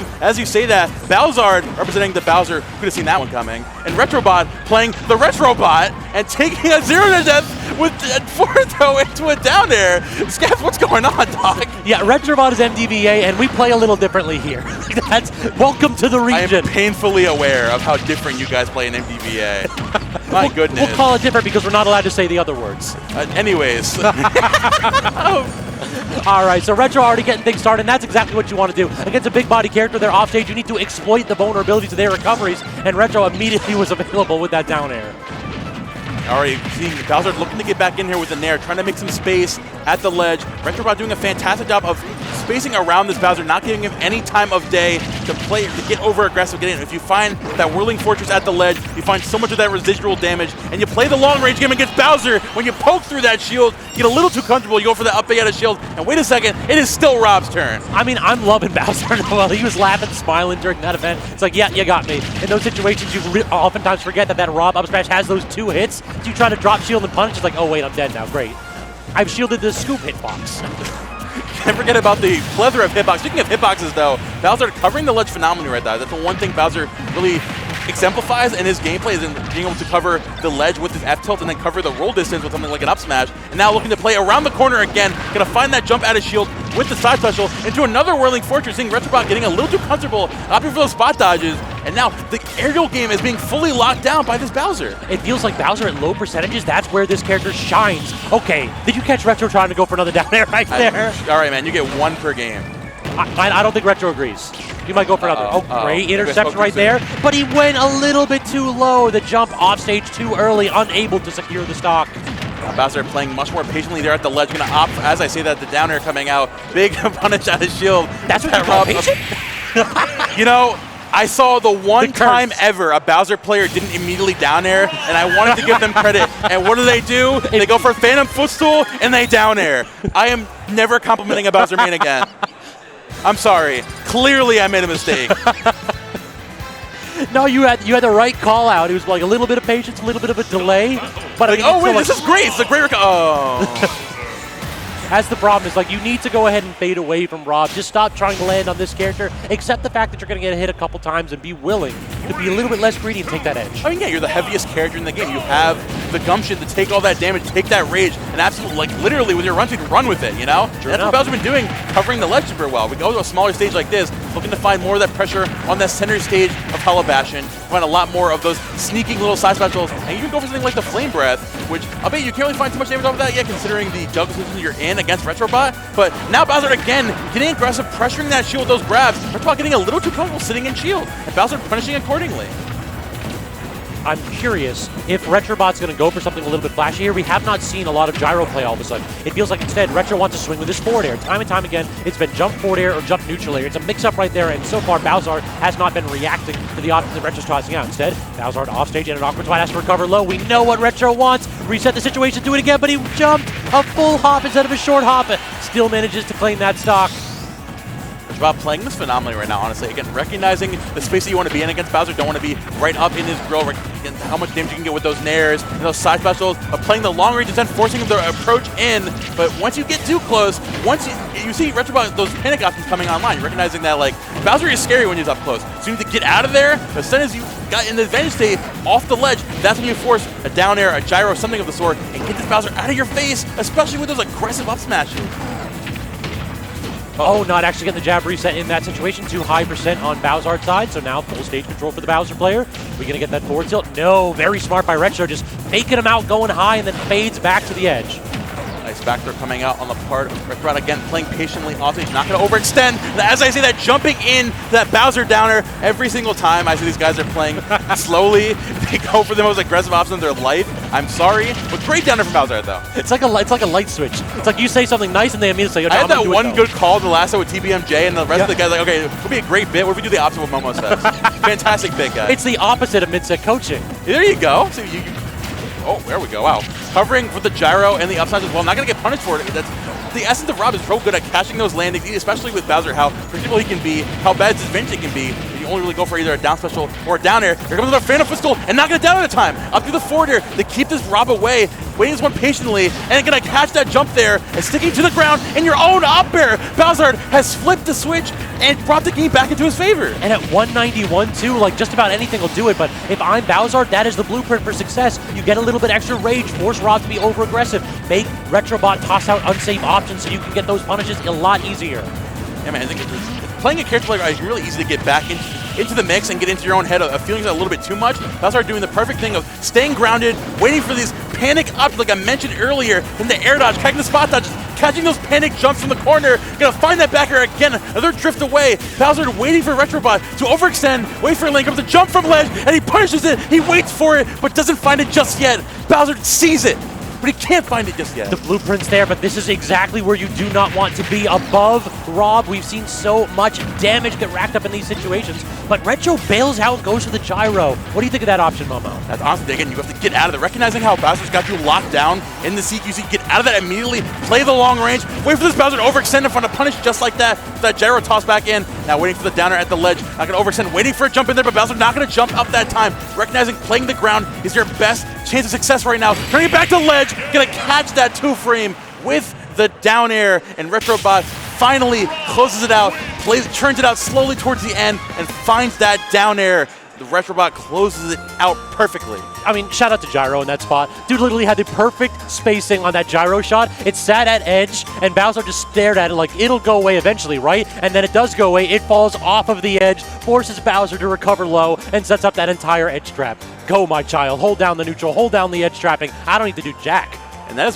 time, as you say that, Bowzard representing the Bowser, who could have seen that one coming, and Retrobot playing the Retrobot and taking a 0-to-death with 4-throw into a down air. Scaps, what's going on, dog? Yeah, Retrobot is MDVA, and we play a little differently here. That's welcome to the region. I am painfully aware of how different you guys play in MDVA. My goodness. We'll call it different because we're not allowed to say the other words. Anyways. All right, so Retro already getting things started, and that's exactly what you want to do. Against a big body character, they're offstage, you need to exploit the vulnerabilities of their recoveries, and Retro immediately was available with that down air. Already seeing Bowzard looking to get back in here with the Nair, trying to make some space at the ledge. Retrobot doing a fantastic job of spacing around this Bowser, not giving him any time of day to play, to get over aggressive, get in. If you find that Whirling Fortress at the ledge, you find so much of that residual damage, and you play the long range game against Bowser. When you poke through that shield, you get a little too comfortable, you go for the up B out of shield, and wait a second, it is still Rob's turn. I mean, I'm loving Bowser. Well, he was laughing, smiling during that event. It's like, yeah, you got me. In those situations, you oftentimes forget that Rob up smash has those 2 hits. So you try to drop shield and punish, it's like, oh wait, I'm dead now, great. I've shielded the scoop hitbox. Can't forget about the plethora of hitbox. Speaking of hitboxes, though, Bowzard covering the ledge phenomenally right there. That's the one thing Bowser really exemplifies in his gameplay, is in being able to cover the ledge with his F tilt and then cover the roll distance with something like an up smash. And now looking to play around the corner again, gonna find that jump out of shield with the side special into another Whirling Fortress, seeing Retrobot getting a little too comfortable, opting for those spot dodges, and now the aerial game is being fully locked down by this Bowser. It feels like Bowser at low percentages, that's where this character shines. Okay, did you catch Retro trying to go for another down air right there? All right, man, you get 1 per game. I don't think Retro agrees. He might go for another. Oh, great interception right there. But he went a little bit too low. The jump off stage too early, unable to secure the stock. Bowser playing much more patiently there at the ledge. Gonna opt, as I say that, the down air coming out. Big punish out of shield. That's what you call patient? You know, I saw the one time ever a Bowser player didn't immediately down air, and I wanted to give them credit. And what do? They go for Phantom Footstool, and they down air. I am never complimenting a Bowser main again. I'm sorry. Clearly, I made a mistake. No, you had the right call out. It was like a little bit of patience, a little bit of a delay. But like, oh wait, this is great. It's a great oh. That's the problem. Is like you need to go ahead and fade away from Rob. Just stop trying to land on this character. Accept the fact that you're going to get hit a couple times and be willing to be a little bit less greedy and take that edge. I mean, yeah, you're the heaviest character in the game. You have the gumption to take all that damage, take that rage, and absolutely, like literally with your run speed, run with it, you know? Sure That's what Bowser's been doing, covering the ledge super well. We go to a smaller stage like this, looking to find more of that pressure on that center stage of Hollow Bastion, find a lot more of those sneaking little side specials, and you can go for something like the Flame Breath, which I'll bet you can't really find too much damage off of that yet, considering the juggle position you're in against Retrobot. But now Bowser again getting aggressive, pressuring that shield with those grabs. Retrobot getting a little too comfortable sitting in shield, and Bowser punishing accordingly. I'm curious if Retrobot's going to go for something a little bit flashy here. We have not seen a lot of gyro play all of a sudden. It feels like instead Retro wants to swing with his forward air. Time and time again, it's been jump forward air or jump neutral air. It's a mix-up right there, and so far Bowzard has not been reacting to the options that Retro's tossing out. Instead, Bowzard offstage and an awkward spot has to recover low. We know what Retro wants. Reset the situation, do it again, but he jumped a full hop instead of a short hop. Still manages to claim that stock. Retrobot playing this phenomenally right now, honestly. Again, recognizing the space that you want to be in against Bowser, don't want to be right up in his grill, how much damage you can get with those nairs and those side specials, playing the long range defense, forcing him to approach in. But once you get too close, once you see Retrobot, those panic options coming online, you're recognizing that like Bowser is scary when he's up close. So you need to get out of there. As soon as you got in the advantage state off the ledge, that's when you force a down air, a gyro, something of the sort, and get this Bowser out of your face, especially with those aggressive up smashes. Oh, not actually getting the jab reset in that situation. Too high percent on Bowzard's side, so now full stage control for the Bowser player. We gonna get that forward tilt? No, very smart by Retro, just faking him out, going high, and then fades back to the edge. Nice back throw coming out on the part of Retrobot again, playing patiently off stage, not going to overextend. As I say that, jumping in that Bowser downer every single time I see these guys are playing slowly. They go for the most aggressive option of their life. I'm sorry, but great downer from Bowser though. It's like a light switch. It's like you say something nice and they immediately say, I had that one good call the last time with TBMJ, and the rest of the guys like, okay, it would be a great bit. What if we do the opposite of what Momo says? Fantastic bit, guys. It's the opposite of mid-set coaching. There you go. So oh, there we go. Wow. Covering with the gyro and the upside as well. Not going to get punished for it. That's the essence of Rob is so good at catching those landings, especially with Bowser, how predictable he can be, how bad his advantage can be. You only really go for either a down special or a down air. Here comes another Phantom Footstool, and not going to down at a time. Up through the forward air to keep this Rob away. waiting this one patiently, and gonna catch that jump there, and sticking to the ground in your own up air. Bowzard has flipped the switch and brought the game back into his favor. And at 191 too, like just about anything will do it, but if I'm Bowzard, that is the blueprint for success. You get a little bit extra rage, force Rob to be over-aggressive, make Retrobot toss out unsafe options so you can get those punishes a lot easier. Yeah, man, I think playing a character like is really easy to get back into the mix and get into your own head of feeling a little bit too much. Bowzard doing the perfect thing of staying grounded, waiting for these panic ups like I mentioned earlier, in the air dodge, catching the spot dodge, catching those panic jumps from the corner, gonna find that back air again, another drift away. Bowzard waiting for Retrobot to overextend, wait for a lane, comes a jump from ledge, and he punishes it, he waits for it, but doesn't find it just yet. Bowzard sees it, but he can't find it just yet. The blueprint's there, but this is exactly where you do not want to be, above Rob. We've seen so much damage get racked up in these situations, but Retro bails out and goes for the gyro. What do you think of that option, Momo? That's honestly, again, you have to get out of it. Recognizing how Bowzer's got you locked down in the CQC, get out of that immediately, play the long range, wait for this Bowzer to overextend in front of punish just like that. That gyro toss back in, now waiting for the downer at the ledge, not gonna overextend, waiting for a jump in there, but Bowzer not gonna jump up that time. Recognizing playing the ground is your best chance of success right now. Turning it back to ledge, gonna catch that 2-frame with the down air, and Retrobot finally closes it out, turns it out slowly towards the end, and finds that down air. The Retrobot closes it out perfectly. I mean, shout out to Gyro in that spot. Dude literally had the perfect spacing on that gyro shot. It sat at edge, and Bowzer just stared at it like it'll go away eventually, right? And then it does go away. It falls off of the edge, forces Bowzer to recover low, and sets up that entire edge trap. Go, my child. Hold down the neutral. Hold down the edge trapping. I don't need to do jack. And that is